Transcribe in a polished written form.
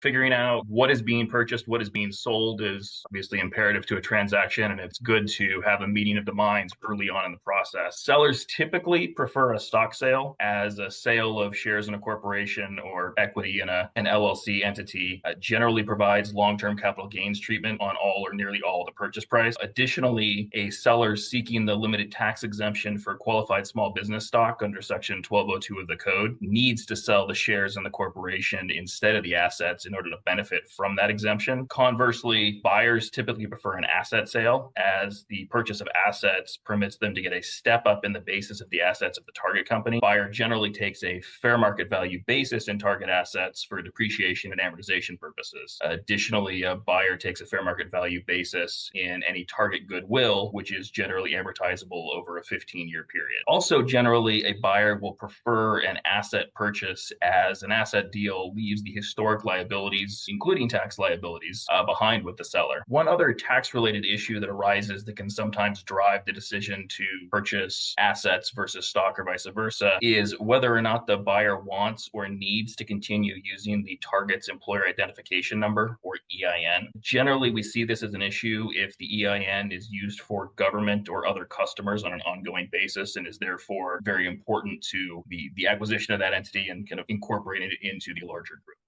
Figuring out what is being purchased, what is being sold is obviously imperative to a transaction, and it's good to have a meeting of the minds early on in the process. Sellers typically prefer a stock sale, as a sale of shares in a corporation or equity in an LLC entity generally provides long-term capital gains treatment on all or nearly all of the purchase price. Additionally, a seller seeking the limited tax exemption for qualified small business stock under Section 1202 of the code needs to sell the shares in the corporation instead of the assets in order to benefit from that exemption. Conversely, buyers typically prefer an asset sale, as the purchase of assets permits them to get a step up in the basis of the assets of the target company. Buyer generally takes a fair market value basis in target assets for depreciation and amortization purposes. Additionally, a buyer takes a fair market value basis in any target goodwill, which is generally amortizable over a 15-year period. Also, generally, a buyer will prefer an asset purchase, as an asset deal leaves the historic liabilities, including tax liabilities, behind with the seller. One other tax-related issue that arises that can sometimes drive the decision to purchase assets versus stock or vice versa is whether or not the buyer wants or needs to continue using the target's employer identification number, or EIN. Generally, we see this as an issue if the EIN is used for government or other customers on an ongoing basis, and is therefore very important to the acquisition of that entity and kind of incorporating it into the larger group.